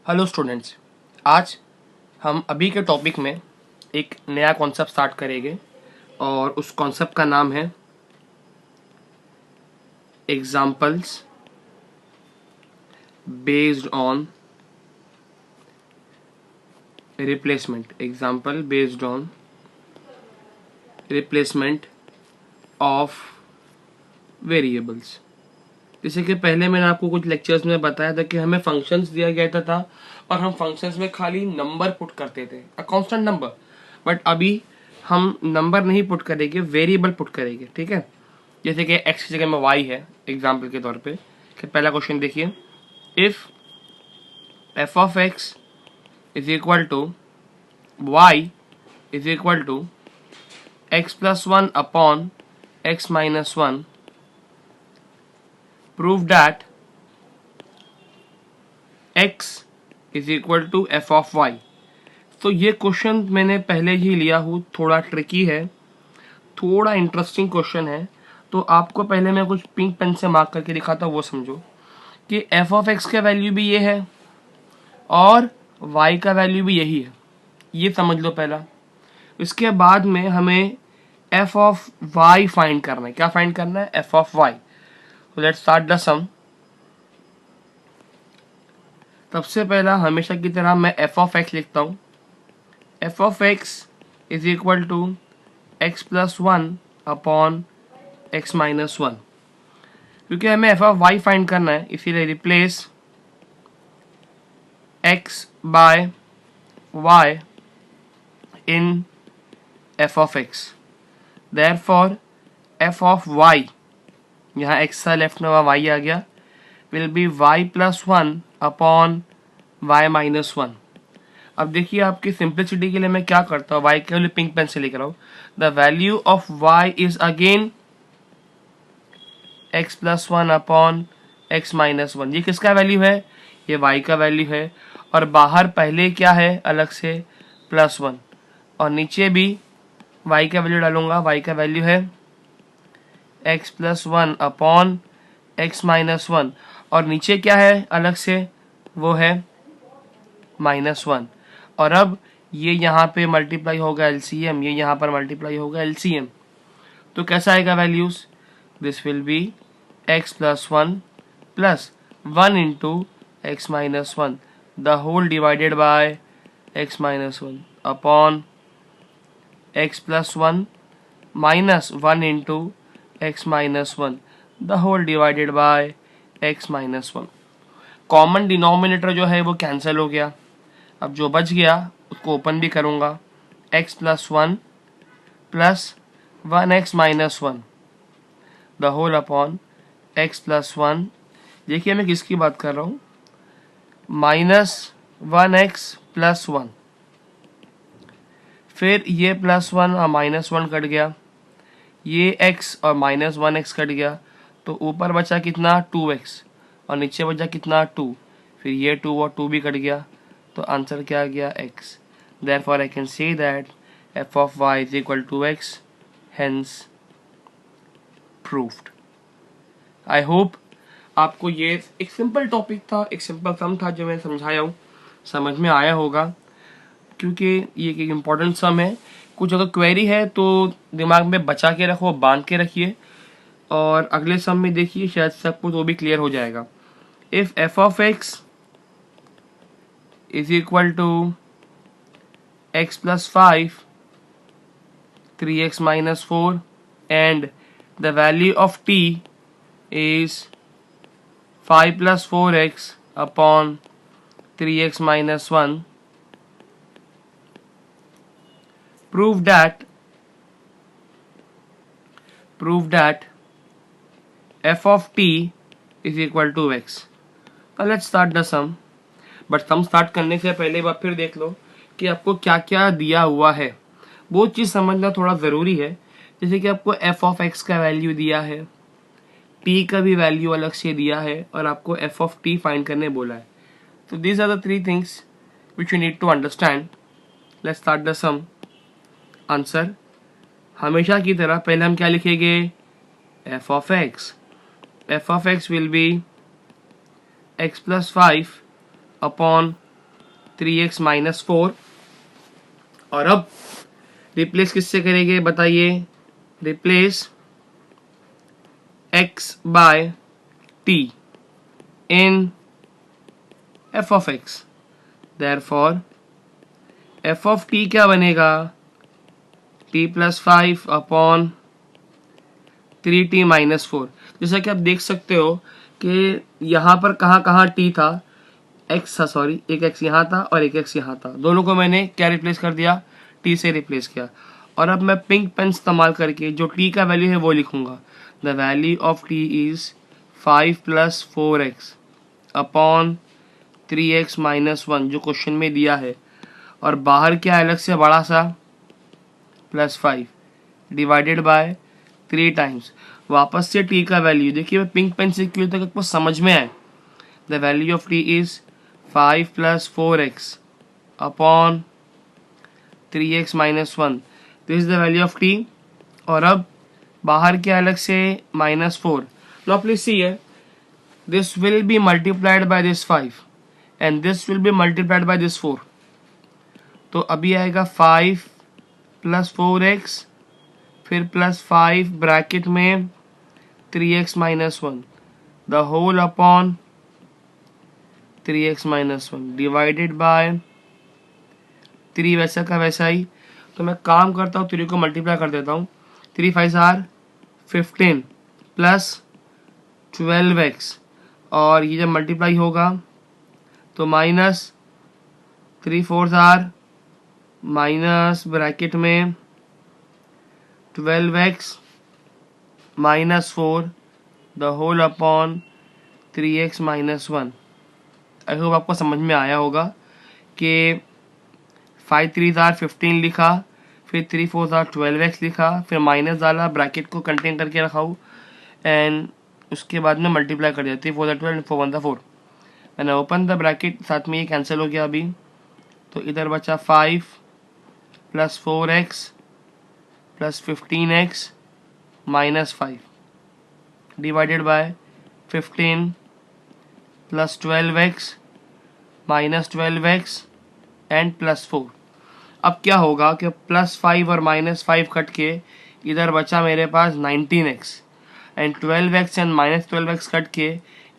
Hello students, आज हम अभी के टॉपिक में एक नया कॉन्सेप्ट स्टार्ट करेंगे और उस कॉन्सेप्ट का नाम है examples based on replacement. Example based on replacement of variables. जैसे कि पहले मैंने आपको कुछ लेक्चर्स में बताया था कि हमें फंक्शंस दिया गया था और हम फंक्शंस में खाली नंबर पुट करते थे, अ कांस्टेंट नंबर। बट अभी हम नंबर नहीं पुट करेंगे, वेरिएबल पुट करेंगे। ठीक है, जैसे कि x की जगह में y है एग्जाम्पल के तौर पे। कि पहला क्वेश्चन देखिए, if f of x is equal to y is equal to x plus one upon x minus one, prove that x is equal to F of Y. तो ये क्वेश्चन मैंने पहले ही लिया हूँ, थोड़ा ट्रिकी है, थोड़ा इंटरेस्टिंग क्वेश्चन है। तो आपको पहले मैं कुछ पिंक पेन से मार्क करके दिखाता हूँ, वो समझो कि एफ ऑफ एक्स का वैल्यू भी ये है और वाई का वैल्यू भी यही है, ये समझ लो पहला। इसके बाद में हमें एफ ऑफ वाई फाइंड करना है। क्या फाइंड करना है? F of y. Let's start the sum. सबसे पहला हमेशा की तरह मैं एफ ऑफ एक्स लिखता हूँ। F of X is equal to X plus one upon X minus one. क्योंकि हमें एफ ऑफ वाई फाइंड करना है, इसीलिए replace X by Y in F of X. Therefore F of Y, यहाँ X था left में, वहाँ Y आ गया, will be Y plus one upon Y minus one. अब देखिए, आपकी सिंप्लिसिटी के लिए मैं क्या करता हूँ, वाई के लिए पिंक पेन से लिख रहा हूँ। The value of Y is again X plus one upon X minus one. ये किसका वैल्यू है? ये वाई का वैल्यू है। और बाहर पहले क्या है अलग से? Plus one. और नीचे भी वाई का वैल्यू डालूंगा, वाई का वैल्यू है x plus one upon X minus one. और नीचे क्या है अलग से? वो है माइनस वन। और अब ये यहाँ पे मल्टीप्लाई होगा एलसीएम, ये यहाँ पर मल्टीप्लाई होगा एलसीएम। तो कैसा आएगा values? This will be X plus one plus one into X minus one the whole divided by X minus one upon X plus one minus one into X minus one the whole divided by X minus one. Common denominator जो है वो cancel हो गया। अब जो बच गया उसको ओपन भी करूंगा, X plus one X minus one the whole upon X plus one. देखिए मैं किसकी बात कर रहा हूँ, minus one X plus one. फिर ये प्लस वन और माइनस वन कट गया, ये एक्स और माइनस वन एक्स कट गया, तो ऊपर बचा कितना? टू एक्स, और नीचे बचा कितना? टू। फिर ये टू और टू भी कट गया, तो आंसर क्या आ गया? X. Therefore I can say that F of Y is equal to X, hence proved. I hope आपको ये एक सिंपल टॉपिक था, एक सिंपल सम था जो मैं समझाया हूँ, समझ में आया होगा। क्योंकि ये एक इम्पोर्टेंट सम है। कुछ अगर क्वेरी है तो दिमाग में बचा के रखो, बांध के रखिए, और अगले सम में देखिए, शायद सब कुछ वो भी क्लियर हो जाएगा। If F of X is equal to X plus five, three X minus four, and the value of T is five plus four X upon three X minus one, prove that f of t is equal to x. Now let's start the sum. But sum start करने से पहले एक बार फिर देख लो कि आपको क्या क्या दिया हुआ है। वो चीज़ समझना थोड़ा ज़रूरी है। जैसे कि आपको f ऑफ x का वैल्यू दिया है, t का भी वैल्यू अलग से दिया है, और आपको f ऑफ t फाइंड करने बोला है। तो these are the three things which you need to understand. Let's start the sum. Answer हमेशा की तरह पहले हम क्या लिखेंगे? F of X. F of X will be X plus five upon 3x minus 4। और अब रिप्लेस किससे करेंगे बताइए? Replace x by t in f of x। Therefore f of t क्या बनेगा? t plus 5 upon 3t minus 4। जैसा कि आप देख सकते हो कि यहाँ पर कहाँ कहाँ t था, x था, सॉरी एक x यहाँ था और एक x यहाँ था, दोनों को मैंने क्या रिप्लेस कर दिया? t से रिप्लेस किया। और अब मैं पिंक पेन इस्तेमाल करके जो t का वैल्यू है वो लिखूंगा। The value of t is 5 plus 4x upon 3x minus 1 जो क्वेश्चन में दिया है, और बाहर क्या अलग से बड़ा सा प्लस 5 डिवाइडेड बाय 3 टाइम्स। वापस से t का वैल्यू देखिए, मैं पिंक पेन से क्यों तक आपको समझ में आए। The value of t is 5 plus 4x upon 3x minus 1। This is the value of t। और अब बाहर क्या अलग से माइनस 4। नाउ प्लीज सी है, this will B multiplied by this 5 and this will B multiplied by this 4। तो अभी आएगा 5 प्लस 4x फिर प्लस 5 ब्रैकेट में 3x minus 1 the whole upon 3x minus 1 divided by 3 वैसा का वैसा ही। तो मैं काम करता हूँ, 3 को मल्टीप्लाई कर देता हूँ। 3 5 आर 15 प्लस 12x, और ये जब मल्टीप्लाई होगा तो माइनस 3 4 आर माइनस ब्रैकेट में 12x minus 4 the whole upon 3x minus 1। I hope आपको समझ में आया होगा कि 5 3 आर 15 लिखा, फिर 3 4 आर 12x लिखा, फिर माइनस डाला, ब्रैकेट को कंटेन करके रखा हूँ, एंड उसके बाद में मल्टीप्लाई कर दिया। 3 4 आर 12 4 1 4। मैंने ओपन द ब्रैकेट, साथ में ये कैंसिल हो गया अभी, तो इधर बचा 5 plus 4x plus 15x minus 5 divided by 15 plus 12x minus 12x and plus 4। अब क्या होगा कि प्लस 5 और माइनस 5 कट के इधर बचा मेरे पास 19x, and 12x and minus 12x cut के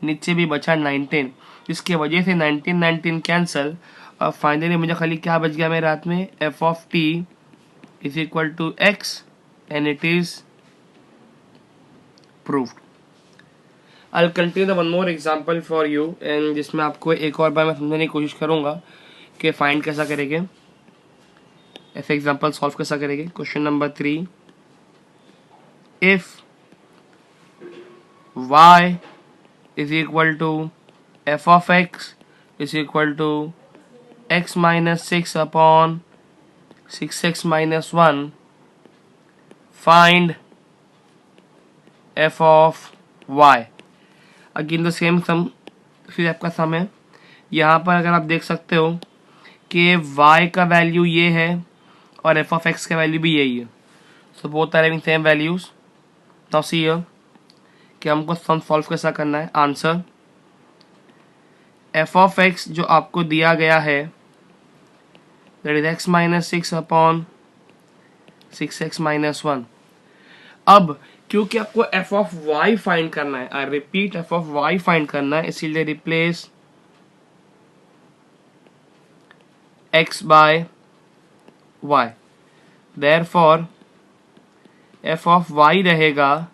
नीचे भी बचा 19, जिसकी वजह से 19 19 कैंसिल, और फाइनली मुझे खाली क्या बच गया मेरे हाथ में? f of t is equal to x and it is proved. I'll continue the one more example for you, and जिसमें आपको एक और बार मैं समझाने की कोशिश करूंगा कि फाइंड कैसा करेंगे, ऐसे एग्जाम्पल सॉल्व कैसा करेंगे। Question number 3, if y is equal to f of x is equal to x minus 6 upon 6x minus 1, find f of y। Again the same sum, फिर आपका सम है। यहाँ पर अगर आप देख सकते हो कि y का वैल्यू ये है और f ऑफ x का वैल्यू भी यही है, so both are having same values. Now see here कि हमको सम सॉल्व कैसा करना है। आंसर, f ऑफ x जो आपको दिया गया है that is x minus 6 upon 6x minus 1। अब क्योंकि आपको f ऑफ y फाइंड करना है, I repeat f of y find करना है, इसीलिए replace x by y। Therefore f of y रहेगा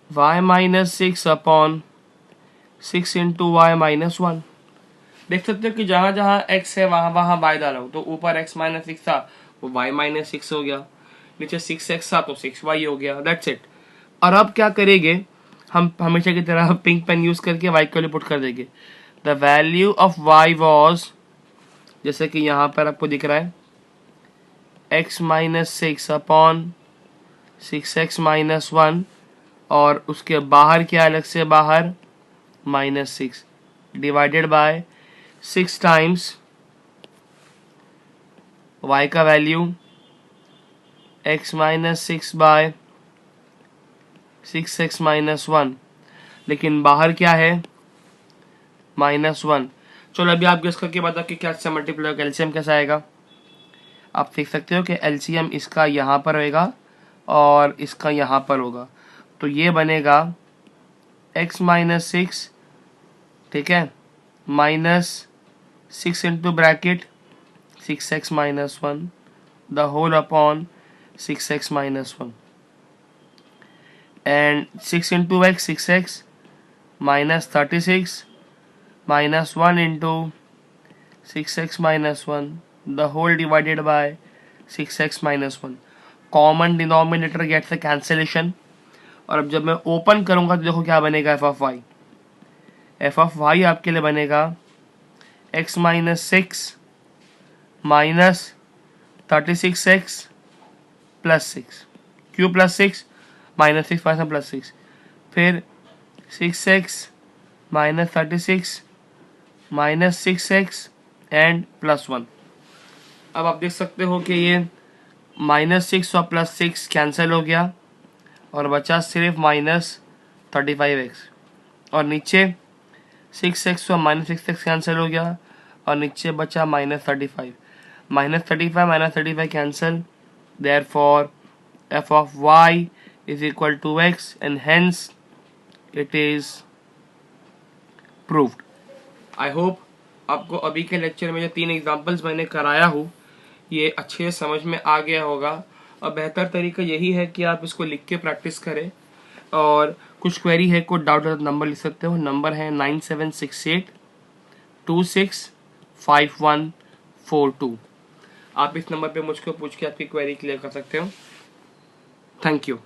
y minus 6 upon 6 into y minus 1। देख सकते हो कि जहां जहां x है वहां वहां y डाला हूं, तो ऊपर x माइनस 6 था वो y माइनस 6 हो गया, नीचे 6x था तो 6y हो गया, दैट्स इट। और अब क्या करेंगे, हम हमेशा की तरह पिंक पेन यूज करके y को पुट कर देंगे। The value of y was, जैसे कि यहाँ पर आपको दिख रहा है, x minus 6 upon 6x minus 1, और उसके बाहर क्या अलग से बाहर minus 6 divided by 6 times y का value x minus 6 by 6x minus 1, लेकिन बाहर क्या है माइनस 1। चलो अभी आप गेस करके बताओ कि क्या से मल्टीप्लाई होगा, एलसीएम कैसा आएगा। आप देख सकते हो कि एलसीएम इसका यहाँ पर होएगा और इसका यहाँ पर होगा, तो ये बनेगा x माइनस सिक्स, ठीक है, minus 6 into bracket 6x minus 1 the whole upon 6x minus 1 and 6 into x 6x minus 36 minus 1 into 6x minus 1 the whole divided by 6x minus 1। Common denominator gets the cancellation. और अब जब मैं open करूंगा तो देखो क्या बनेगा, f of y. F of y आपके लिए बनेगा x minus six minus 36x plus 6, q plus 6 minus 6 minus plus 6, फिर 6x minus 36 minus 6x and plus 1। अब आप देख सकते हो कि ये माइनस 6 और प्लस 6 कैंसिल हो गया और बचा सिर्फ माइनस 35x, और नीचे 6x और माइनस 6x कैंसिल हो गया और नीचे बचा minus 35। Minus 35 cancel, therefore f of y is equal to x and hence it is proved। I hope आपको अभी के लेक्चर में जो 3 एग्जाम्पल्स मैंने कराया हूँ ये अच्छे समझ में आ गया होगा। और बेहतर तरीका यही है कि आप इसको लिख के प्रैक्टिस करें, और कुछ क्वेरी है, कोई डाउट है तो नंबर लिख सकते हो। नंबर है 9768265142। आप इस नंबर पे मुझको पूछ के आपकी क्वेरी क्लियर कर सकते हो। Thank you.